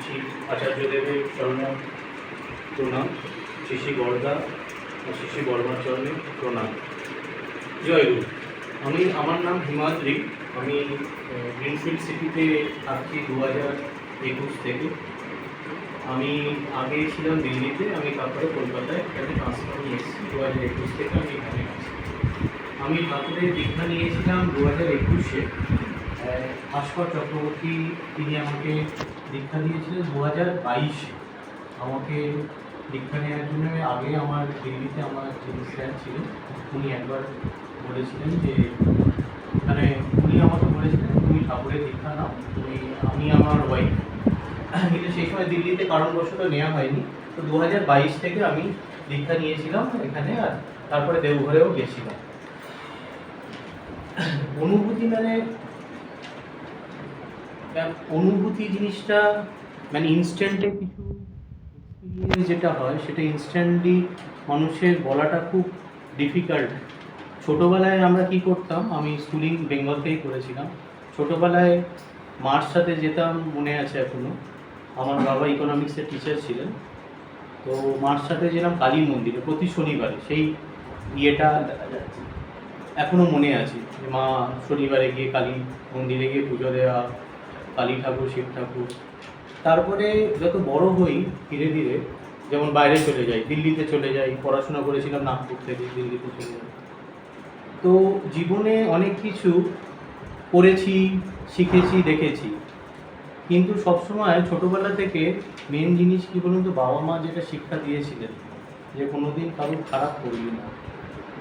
শ্রী আচার্যদেবের চরণে প্রণাম, শ্রী শ্রী বরদা ও শ্রী শ্রী বর্মার চরণে প্রণাম। জয় গুরু। আমার নাম হিমাদ্রি। আমি গ্রিনফিল্ড সিটিতে থাকছি 2021 থেকে। আমি আগে ছিলাম দিল্লিতে, আমি তারপরে কলকাতায় এখানে ট্রান্সফার নিয়ে এসেছি। 2021 থেকে আমি এখানে আছি। আমি ঠাকুরের দীক্ষা নিয়েছিলাম 2021-এ। ভাস্কর চক্রবর্তী তিনি আমাকে দীক্ষা দিয়েছিলেন 2022-এ। আমাকে দীক্ষা নেওয়ার জন্য আগে আমার দিল্লিতে আমার যিনি স্যার ছিলেন উনি একবার বলেছিলেন যে মানে উনি আমাকে বলেছিলেন তুমি ঠাকুরের দীক্ষা নাও, আমি আমার ওয়াইফ। কিন্তু সেই সময় দিল্লিতে কারণবশত নেওয়া হয়নি। তো 2022 থেকে আমি দীক্ষা নিয়েছিলাম এখানে, আর তারপরে দেওঘরেও গেছিলাম। অনুভূতি জিনিসটা মানে ইনস্ট্যান্টে কিছু এক্সপিরিয়েন্স যেটা হয় সেটা ইনস্ট্যান্টলি মানুষের বলাটা খুব ডিফিকাল্ট। ছোটোবেলায় আমরা কি করতাম, আমি স্কুলিং বেঙ্গল থেকেই করেছিলাম। ছোটোবেলায় মার সাথে যেতাম, মনে আছে এখনও। আমার বাবা ইকোনমিক্সের টিচার ছিলেন, তো মার সাথে যেতাম কালী মন্দিরে প্রতি শনিবারে। সেই ইয়েটা এখনও মনে আছে যে মা শনিবারে গিয়ে কালী মন্দিরে গিয়ে পুজো দেওয়া, কালী ঠাকুর, শিব ঠাকুর। তারপরে যত বড় হই ধীরে ধীরে, যেমন বাইরে চলে যাই, দিল্লিতে চলে যাই, পড়াশোনা করেছিলাম নাগপুর থেকে, দিল্লিতে চলে যাই। তো জীবনে অনেক কিছু করেছি, শিখেছি, দেখেছি, কিন্তু সবসময় ছোটোবেলা থেকে মেন জিনিস কী বলুন তো, বাবা মা যেটা শিক্ষা দিয়েছিলেন যে কোনোদিন কারোর খারাপ করবি না,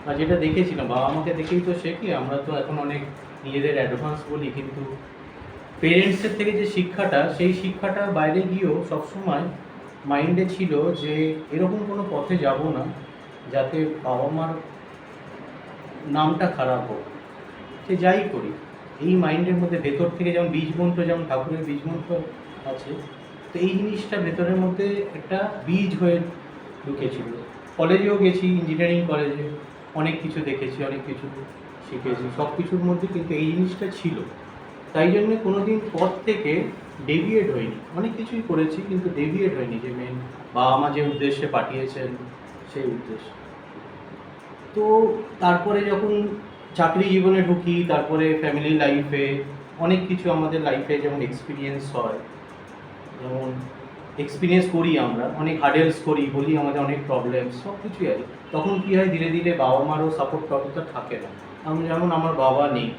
আর যেটা দেখেছিলাম বাবা মাকে দেখেই তো শেখে। আমরা তো এখন অনেক নিজেদের অ্যাডভান্স বলি, কিন্তু পেরেন্টসের থেকে যে শিক্ষাটা, সেই শিক্ষাটা বাইরে গিয়েও সবসময় মাইন্ডে ছিল যে এরকম কোনো পথে যাব না যাতে বাবা মার নামটা খারাপ হোক, সে যাই করি। এই মাইন্ডের মধ্যে ভেতর থেকে যেমন বীজমন্ত্র, যেমন ঠাকুরের বীজমন্ত্র আছে, তো এই জিনিসটা ভেতরের মধ্যে একটা বীজ হয়ে ঢুকেছিল। কলেজেও গেছি, ইঞ্জিনিয়ারিং কলেজে, অনেক কিছু দেখেছি, অনেক কিছু শিখেছি, সব কিছুর মধ্যে কিন্তু এই জিনিসটা ছিল। তাই জন্যে কোনো দিন পথ থেকে ডেভিয়েট হয়নি। অনেক কিছুই করেছি কিন্তু ডেভিয়েট হয়নি, যে মেন বাবা মা যে উদ্দেশ্যে পাঠিয়েছেন সেই উদ্দেশ্য। তো তারপরে যখন চাকরি জীবনে ঢুকি, তারপরে ফ্যামিলি লাইফে অনেক কিছু আমাদের লাইফে যেমন এক্সপিরিয়েন্স হয়, যেমন এক্সপিরিয়েন্স করি আমরা, অনেক হার্ডেলস করি, বলি আমাদের অনেক প্রবলেম, সব কিছুই আছে। তখন কী হয়, ধীরে ধীরে বাবা মারও সাপোর্ট টপোর্টটা থাকে না। যেমন আমার বাবা নেই,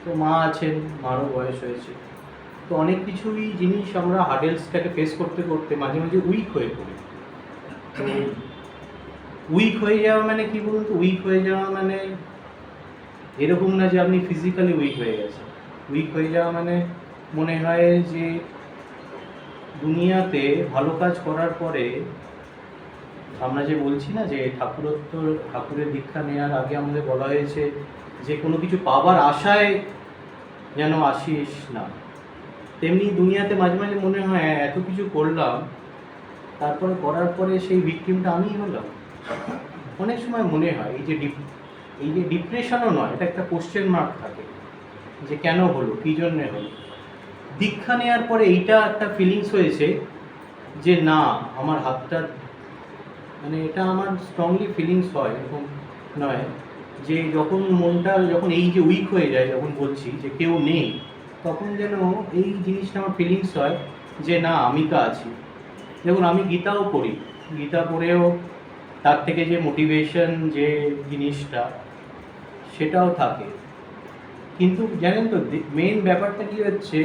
তো মা আছেন, মারও বয়স হয়েছে। তো অনেক কিছুই জিনিস আমরা হার্ডেলসটাকে ফেস করতে করতে মাঝে মাঝে উইক হয়ে পড়ি। তো উইক হয়ে যাওয়া মানে কি বলুন তো, উইক হয়ে যাওয়া মানে এরকম না যে আপনি ফিজিক্যালি উইক হয়ে গেছেন। উইক হয়ে যাওয়া মানে মনে হয় যে দুনিয়াতে ভালো কাজ করার পরে, আমরা যে বলছি না যে ঠাকুরের দীক্ষা নেওয়ার আগে আমাদের বলা হয়েছে যে কোনো কিছু পাবার আশায় যেন আসিস না। তেমনি দুনিয়াতে মাঝে মাঝে মনে হয় এত কিছু করলাম, তারপরে করার পরে সেই ভিকটিমটা আমিই হলাম। অনেক সময় মনে হয় এই যে ডিপ্রেশনও নয়, এটা একটা কোশ্চেন মার্ক থাকে যে কেন হলো, কী জন্যে হলো। দীক্ষা নেওয়ার পরে এইটা একটা ফিলিংস হয়েছে যে না, আমার হাতটা মানে এটা আমার স্ট্রংলি ফিলিংস হয়, এরকম নয় যে যখন মনটা যখন এই যে উইক হয়ে যায়, যখন বলছি যে কেউ নেই, তখন যেন এই জিনিসটা আমার ফিলিংস হয় যে না, আমি তো আছি। দেখুন, আমি গীতাও পড়ি, গীতা পড়েও তার থেকে যে মোটিভেশন যে জিনিসটা সেটাও থাকে। কিন্তু জানেন তো মেইন ব্যাপারটা কী হচ্ছে,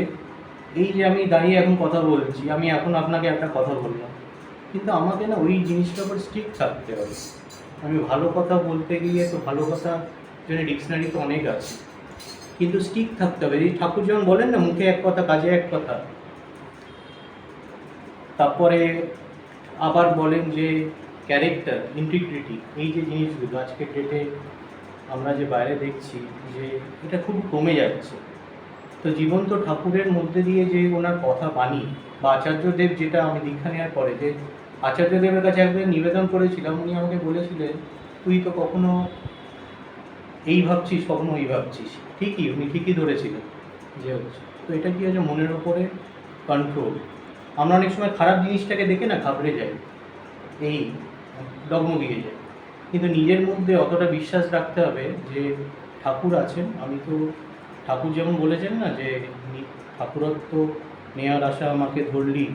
এই যে আমি দাঁড়িয়ে এখন কথা বলছি, আমি এখন আপনাকে একটা কথা বললাম, কিন্তু আমাকে না ওই জিনিসটার উপর স্ট্রিক থাকতে হবে। আমি ভালো কথা বলতে গিয়ে তো ভালো কথা জন্য ডিকশনারি তো অনেক আছে, কিন্তু স্ট্রিক থাকতে হবে। এই ঠাকুর যেমন বলেন না, মুখে এক কথা কাজে এক কথা। তারপরে আবার বলেন যে ক্যারেক্টার, ইন্টিগ্রিটি, এই যে জিনিসগুলো আজকের ডেটে আমরা যে বাইরে দেখছি যে এটা খুব কমে যাচ্ছে। তো জীবন্ত ঠাকুরের মধ্যে দিয়ে যে ওনার কথা বাণী বা আচার্যদেব, যেটা আমি দীক্ষা নেওয়ার পরে যে আচার্যদেবের কাছে একবার নিবেদন করেছিলাম, উনি আমাকে বলেছিলেন তুই তো কখনো এই ভাবছিস, কখনো ওই ভাবছিস। ঠিকই, উনি ঠিকই ধরেছিলেন যে হচ্ছে। তো এটা কি হচ্ছে, মনের ওপরে কন্ট্রোল। আমরা অনেক সময় খারাপ জিনিসটাকে দেখে না ঘাবড়ে যাই, এই ডগমগিয়ে যায়। কিন্তু নিজের মধ্যে অতটা বিশ্বাস রাখতে হবে যে ঠাকুর আছেন। আমি তো ঠাকুর যেমন বলেছেন না যে ঠাকুরত্ব নেয়ার আশা আমাকে ধরলি,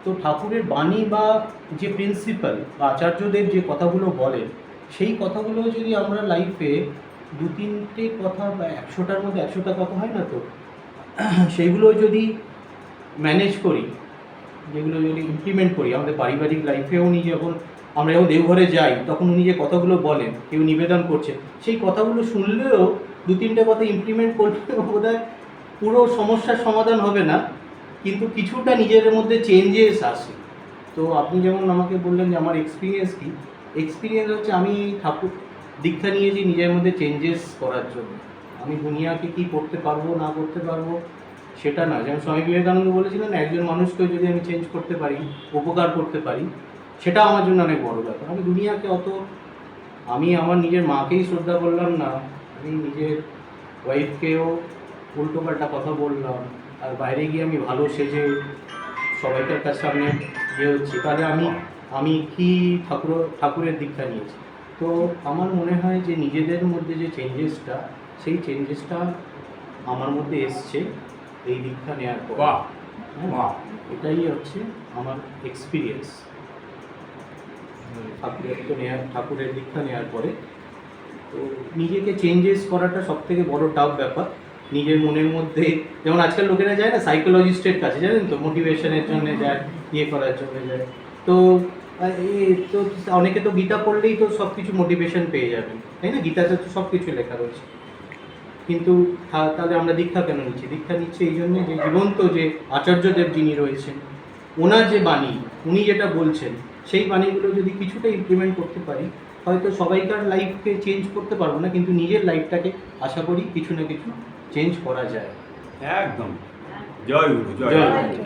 তো ঠাকুরের বাণী বা যে প্রিন্সিপাল বা আচার্যদেব যে কথাগুলো বলেন, সেই কথাগুলো যদি আমরা লাইফে 2-3টে কথা বা 100টার মধ্যে 100টা কথা হয় না তো, সেইগুলো যদি ম্যানেজ করি, যেগুলো যদি ইমপ্লিমেন্ট করি আমাদের পারিবারিক লাইফেও, উনি যখন আমরা যখন দেওঘরে যাই তখন উনি যে কথাগুলো বলেন, কেউ নিবেদন করছে, সেই কথাগুলো শুনলেও 2-3টে কথা ইমপ্লিমেন্ট করলেও বোধহয় পুরো সমস্যার সমাধান হবে না, কিন্তু কিছুটা নিজের মধ্যে চেঞ্জেস আসে। তো আপনি যেমন আমাকে বললেন যে আমার এক্সপিরিয়েন্স কী, এক্সপিরিয়েন্স হচ্ছে আমি ঠাকুর দীক্ষা নিয়েছি নিজের মধ্যে চেঞ্জেস করার জন্য। আমি দুনিয়াকে কী করতে পারবো না করতে পারবো সেটা না, যেমন স্বামী বিবেকানন্দ বলেছিলেন একজন মানুষকেও যদি আমি চেঞ্জ করতে পারি, উপকার করতে পারি, সেটা আমার জন্য অনেক বড় ব্যাপার। আমি দুনিয়াকে আমি আমার নিজের মাকেই শ্রদ্ধা করলাম না, আমি নিজের ওয়াইফকেও উল্টোপাল্টা কথা বললাম, আর বাইরে গিয়ে আমি ভালো সেজে সবাইকার কাছে সামনে হচ্ছি, তাহলে আমি কি ঠাকুরের দীক্ষা নিয়েছি? তো আমার মনে হয় যে নিজেদের মধ্যে যে চেঞ্জেসটা, সেই চেঞ্জেসটা আমার মধ্যে এসছে এই দীক্ষা নেওয়ার পর। হ্যাঁ, এটাই হচ্ছে আমার এক্সপিরিয়েন্স ঠাকুরের দীক্ষা নেওয়ার পরে। তো নিজেকে চেঞ্জেস করাটা সবথেকে বড় টাফ ব্যাপার। নিজের মনের মধ্যে, যেমন আজকাল লোকেরা যায় না সাইকোলজিস্টের কাছে, জানেন তো, মোটিভেশনের জন্য যায়, করার জন্য যায়। তো তো অনেকে তো গীতা পড়লেই তো সব কিছু মোটিভেশন পেয়ে যাবেন, তাই না? গীতাতে তো সব কিছু লেখা রয়েছে। কিন্তু তাহলে আমরা দীক্ষা কেন নিচ্ছি? দীক্ষা নিচ্ছি এই জন্যে যে জীবন্ত যে আচার্যদেব যিনি রয়েছেন, ওনার যে বাণী, উনি যেটা বলছেন, সেই বাণীগুলো যদি কিছুটা ইমপ্লিমেন্ট করতে পারি, হয়তো সবাইকার লাইফকে চেঞ্জ করতে পারবো না, কিন্তু নিজের লাইফটাকে আশা করি কিছু না কিছু চেঞ্জ করা যায়। একদম। জয় গুরু, জয় জয় গুরু। গুরু।